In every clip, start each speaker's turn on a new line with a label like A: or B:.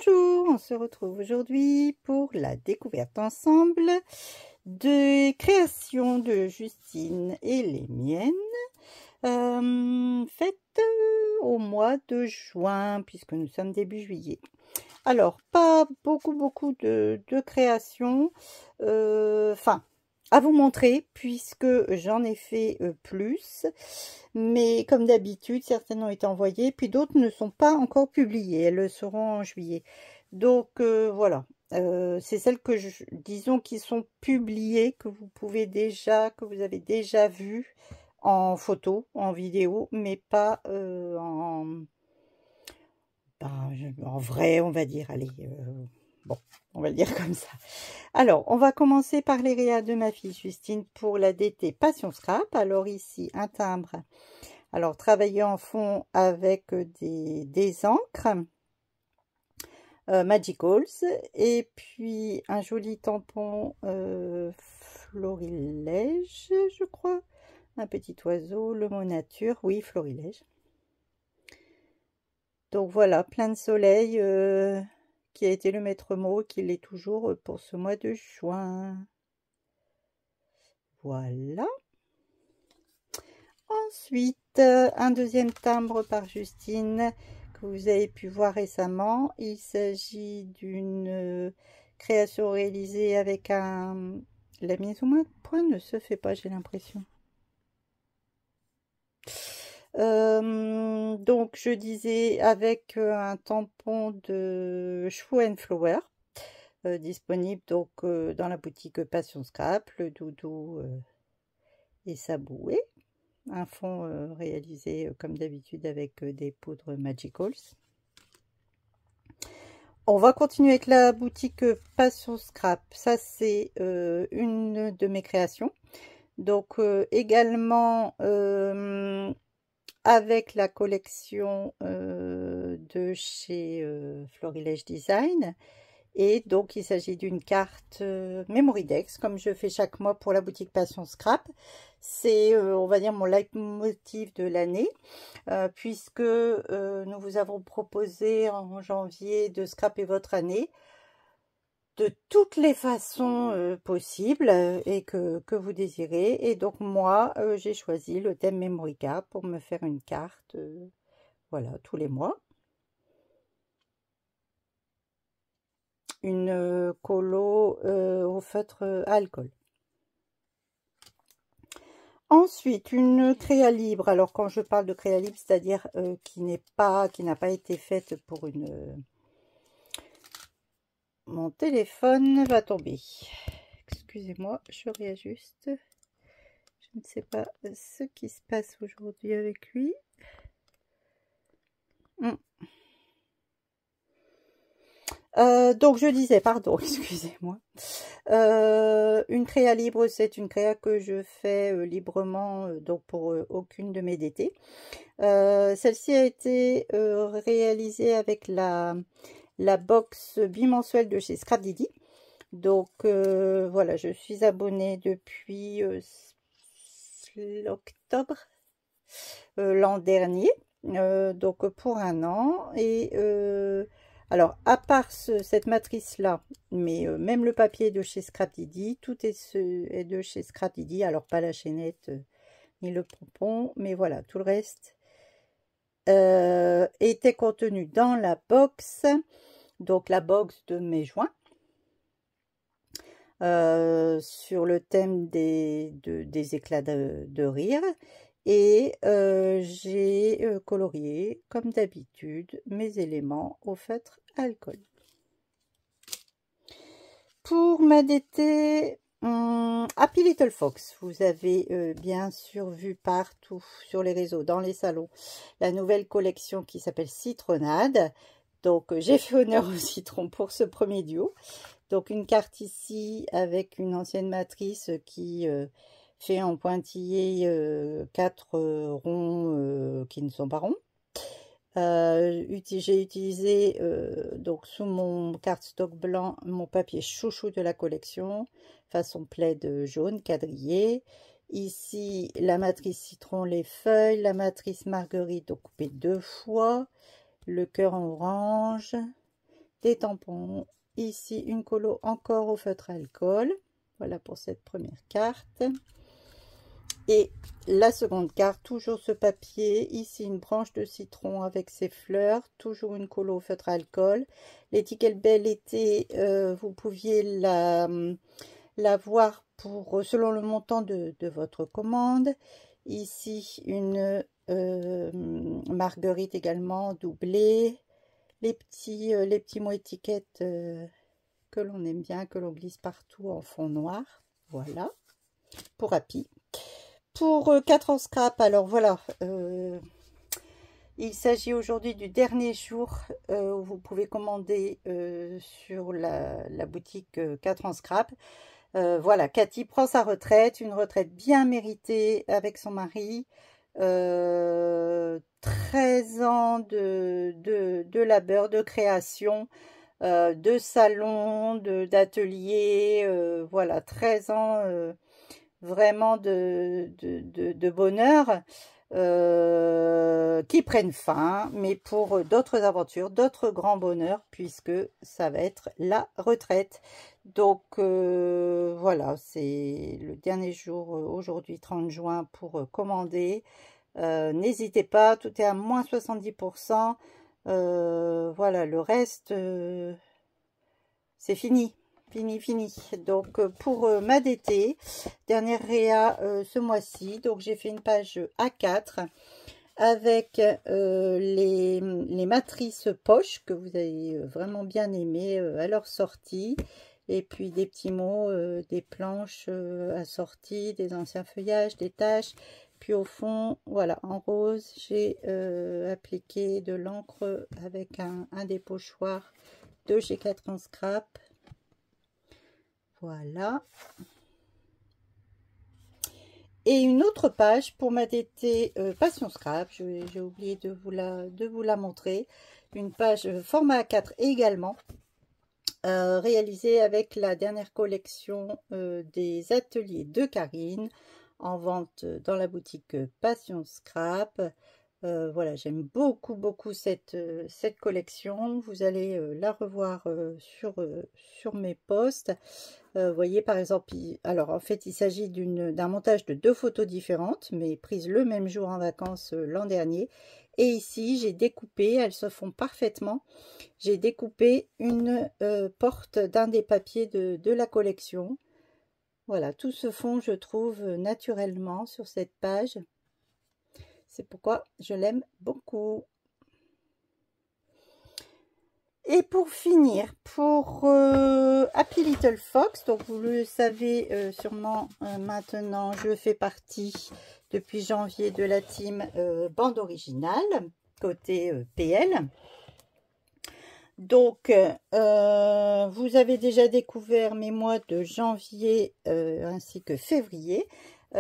A: Bonjour, on se retrouve aujourd'hui pour la découverte ensemble des créations de Justine et les miennes faites au mois de juin puisque nous sommes début juillet. Alors, pas beaucoup de créations, à vous montrer puisque j'en ai fait plus, mais comme d'habitude, certaines ont été envoyées, puis d'autres ne sont pas encore publiées, elles le seront en juillet. Donc voilà, c'est celles que disons qui sont publiées, que vous pouvez déjà, que vous avez déjà vues en photo, en vidéo, mais pas en vrai, on va dire, allez, bon, on va le dire comme ça. Alors, on va commencer par les réas de ma fille Justine pour la DT Passion Scrap. Alors ici, un timbre, alors travaillé en fond avec des encres Magicals, et puis un joli tampon florilège, je crois, un petit oiseau, le mot nature, oui, florilège. Donc voilà, plein de soleil qui a été le maître mot, qui l'est toujours pour ce mois de juin. Voilà. Ensuite, un deuxième timbre par Justine que vous avez pu voir récemment. Il s'agit d'une création réalisée avec un... La mise au point ne se fait pas, j'ai l'impression. Donc je disais avec un tampon de Shoe and Flower disponible donc dans la boutique Passion Scrap, le doudou et sa bouée, un fond réalisé comme d'habitude avec des poudres Magicals. On va continuer avec la boutique Passion Scrap, ça c'est une de mes créations, donc également avec la collection de chez Florilège Design. Et donc, il s'agit d'une carte Memory Dex, comme je fais chaque mois pour la boutique Passion Scrap. C'est, on va dire, mon leitmotiv de l'année, puisque nous vous avons proposé en janvier de scraper votre année de toutes les façons possibles et que vous désirez. Et donc moi, j'ai choisi le thème Memory Card pour me faire une carte, voilà, tous les mois. Une colo au feutre alcool. Ensuite, une créa libre. Alors quand je parle de créa libre, c'est-à-dire qui n'a pas été faite pour une... Mon téléphone va tomber. Excusez-moi, je réajuste. Je ne sais pas ce qui se passe aujourd'hui avec lui. Donc je disais, pardon, excusez-moi. Une créa libre, c'est une créa que je fais librement, donc pour aucune de mes DT. Celle-ci a été réalisée avec la box bimensuelle de chez Scrap Didi. Donc voilà, je suis abonnée depuis octobre l'an dernier, donc pour un an. Et alors, à part cette matrice-là, mais même le papier de chez Scrap Didi, tout est de chez Scrap Didi. Alors, pas la chaînette ni le pompon, mais voilà, tout le reste était contenu dans la box, donc la box de mai juin, sur le thème des éclats de rire. Et j'ai colorié, comme d'habitude, mes éléments au feutre alcool. Pour ma DT Happy Little Fox, vous avez bien sûr vu partout sur les réseaux, dans les salons, la nouvelle collection qui s'appelle Citronnade. Donc j'ai fait honneur au citron pour ce premier duo. Donc une carte ici avec une ancienne matrice qui... fait en pointillé 4 ronds qui ne sont pas ronds. J'ai utilisé donc sous mon cardstock blanc mon papier chouchou de la collection façon plaid jaune quadrillé. Ici la matrice citron, les feuilles, la matrice marguerite donc coupée 2 fois, le cœur en orange, des tampons. Ici, une colo encore au feutre alcool. Voilà pour cette première carte. Et la seconde carte, toujours ce papier. Ici, une branche de citron avec ses fleurs. Toujours une colo au feutre alcool. L'étiquette belle était, vous pouviez la voir pour selon le montant de votre commande. Ici, une marguerite également doublée. Les petits mots étiquettes que l'on aime bien, que l'on glisse partout en fond noir. Voilà, pour Happy. Pour 4 en scrap, alors voilà, il s'agit aujourd'hui du dernier jour où vous pouvez commander sur la boutique 4 en scrap. Voilà, Cathy prend sa retraite, une retraite bien méritée avec son mari. 13 ans de labeur, de création, de salon, d'atelier, voilà, 13 ans vraiment de bonheur qui prennent fin, mais pour d'autres aventures, d'autres grands bonheurs, puisque ça va être la retraite. Donc voilà, c'est le dernier jour aujourd'hui, 30 juin, pour commander. N'hésitez pas, tout est à moins 70%. Voilà, le reste, c'est fini. Fini. Donc pour ma DT, dernière réa ce mois-ci, donc j'ai fait une page A4 avec les matrices poche que vous avez vraiment bien aimé à leur sortie, et puis des petits mots, des planches assorties, des anciens feuillages, des taches. Puis au fond, voilà, en rose, j'ai appliqué de l'encre avec un des pochoirs de chez 4 en scrap. Voilà. Et une autre page pour ma DT Passion Scrap. J'ai oublié de vous la montrer. Une page format A4 également. Réalisée avec la dernière collection des ateliers de Karine. En vente dans la boutique Passion Scrap. Voilà, j'aime beaucoup cette collection. Vous allez la revoir sur mes posts. Vous voyez par exemple, alors en fait il s'agit d'un montage de 2 photos différentes, mais prises le même jour en vacances l'an dernier. Et ici j'ai découpé, elles se font parfaitement, j'ai découpé une porte d'un des papiers de la collection. Voilà, tout se fond, je trouve, naturellement sur cette page. C'est pourquoi je l'aime beaucoup. Et pour finir, pour Happy Little Fox, donc vous le savez sûrement maintenant, je fais partie depuis janvier de la team bande originale, côté PL. Donc, vous avez déjà découvert mes mois de janvier ainsi que février.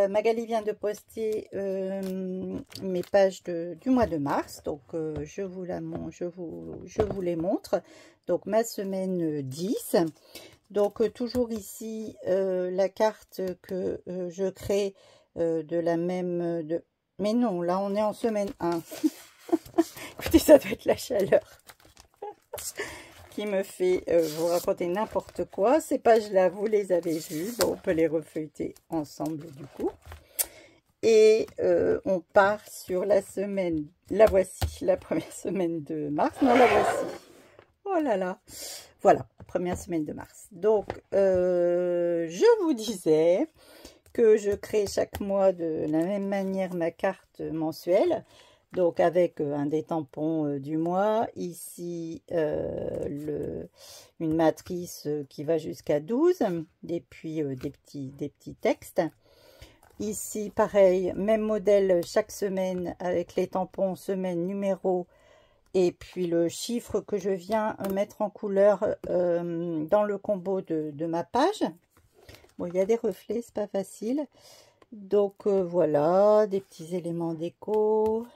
A: Magali vient de poster mes pages du mois de mars, donc je vous les montre. Donc ma semaine 10. Donc toujours ici la carte que je crée de la même... Mais non, là on est en semaine 1. Écoutez, ça doit être la chaleur qui me fait vous raconter n'importe quoi. Ces pages-là, vous les avez vues. Bon, on peut les refeuilleter ensemble du coup. Et on part sur la semaine. La voici, la première semaine de mars. Non, la voici. Oh là là. Voilà, première semaine de mars. Donc, je vous disais que je crée chaque mois de la même manière ma carte mensuelle. Donc avec un des tampons du mois, ici une matrice qui va jusqu'à 12, et puis des petits textes. Ici pareil, même modèle chaque semaine avec les tampons, semaine, numéro, et puis le chiffre que je viens mettre en couleur dans le combo de ma page. Bon, il y a des reflets, c'est pas facile. Donc voilà, des petits éléments déco.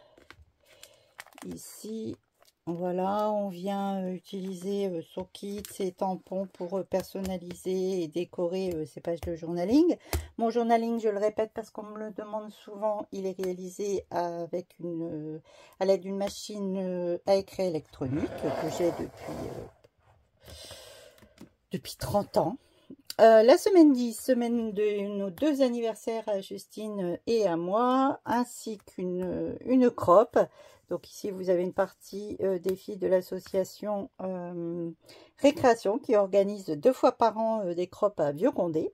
A: Ici, voilà, on vient utiliser son kit, ses tampons pour personnaliser et décorer ses pages de journaling. Mon journaling, je le répète parce qu'on me le demande souvent, il est réalisé avec à l'aide d'une machine à écrit électronique que j'ai depuis depuis 30 ans. La semaine 10, semaine de nos 2 anniversaires à Justine et à moi, ainsi qu'une crop. Donc ici, vous avez une partie des filles de l'association Récréation qui organise 2 fois par an des crops à Vieux-Condé.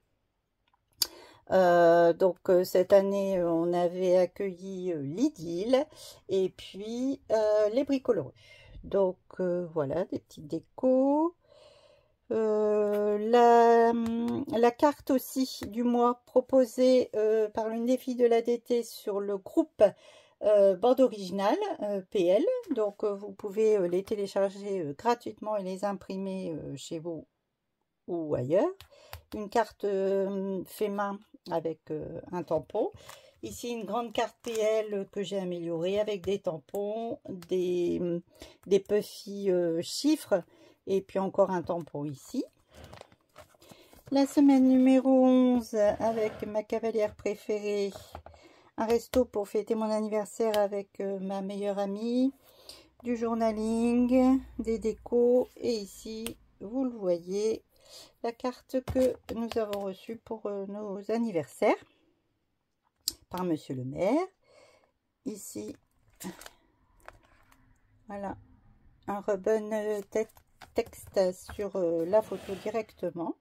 A: Cette année, on avait accueilli l'idylle et puis les bricoleurs. Donc voilà, des petites décos. La carte aussi du mois proposée par l'une des filles de l'ADT sur le groupe bande originale PL. Donc vous pouvez les télécharger gratuitement et les imprimer chez vous ou ailleurs. Une carte fait main avec un tampon. Ici, une grande carte PL que j'ai améliorée avec des tampons, des puffy chiffres et puis encore un tampon ici. La semaine numéro 11 avec ma cavalière préférée. Un resto pour fêter mon anniversaire avec ma meilleure amie. Du journaling, des décos. Et ici, vous le voyez, la carte que nous avons reçue pour nos anniversaires par Monsieur le maire. Ici, voilà, un ribbon texte sur la photo directement.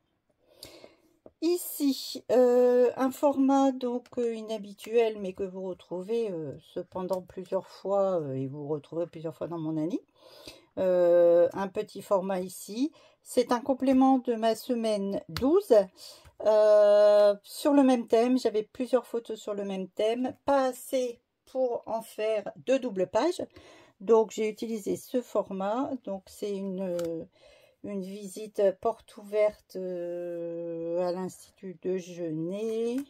A: Ici, un format donc inhabituel, mais que vous retrouvez cependant plusieurs fois, et vous retrouvez plusieurs fois dans mon année. Un petit format ici. C'est un complément de ma semaine 12 sur le même thème. J'avais plusieurs photos sur le même thème, pas assez pour en faire 2 doubles pages. Donc j'ai utilisé ce format. Donc c'est une visite porte ouverte à l'Institut de Genève.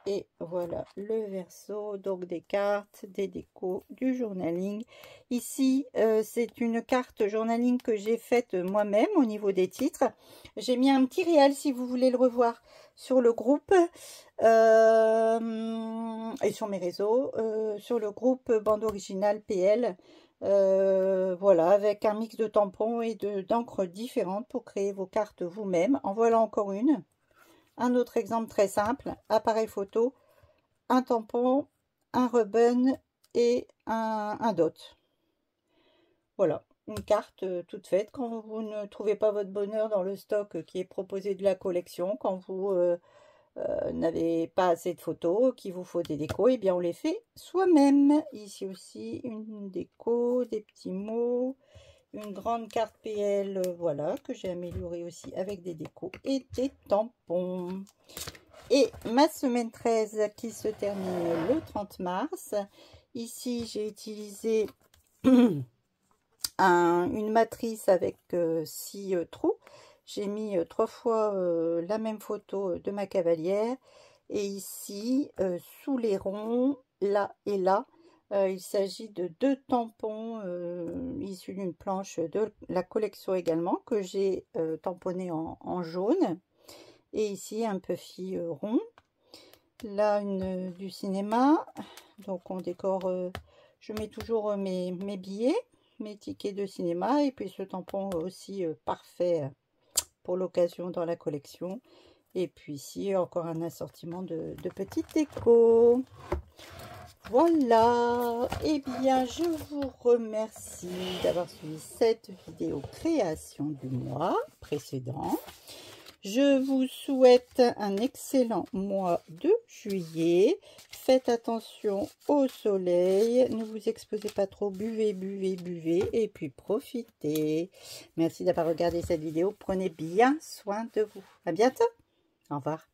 A: Et voilà le verso, donc des cartes, des décos, du journaling. Ici, c'est une carte journaling que j'ai faite moi-même au niveau des titres. J'ai mis un petit réel si vous voulez le revoir sur le groupe et sur mes réseaux, sur le groupe bande originale PL. Voilà, avec un mix de tampons et d'encre différentes pour créer vos cartes vous-même. En voilà encore une. Un autre exemple très simple, appareil photo, un tampon, un ribbon et un dot. Voilà, une carte toute faite. Quand vous ne trouvez pas votre bonheur dans le stock qui est proposé de la collection, quand vous n'avez pas assez de photos, qu'il vous faut des décos, et bien on les fait soi-même. Ici aussi, une déco, des petits mots. Une grande carte PL, voilà, que j'ai améliorée aussi avec des décos et des tampons. Et ma semaine 13 qui se termine le 30 mars. Ici, j'ai utilisé une matrice avec 6 trous. J'ai mis 3 fois la même photo de ma cavalière. Et ici, sous les ronds, là et là, il s'agit de 2 tampons issus d'une planche de la collection également, que j'ai tamponné en jaune. Et ici, un puffy rond. Là, une du cinéma. Donc, on décore, je mets toujours mes billets, mes tickets de cinéma. Et puis, ce tampon aussi parfait pour l'occasion dans la collection. Et puis ici, encore un assortiment de petites décos. Voilà, et bien je vous remercie d'avoir suivi cette vidéo création du mois précédent. Je vous souhaite un excellent mois de juillet. Faites attention au soleil, ne vous exposez pas trop, buvez, buvez, buvez et puis profitez. Merci d'avoir regardé cette vidéo, prenez bien soin de vous. À bientôt, au revoir.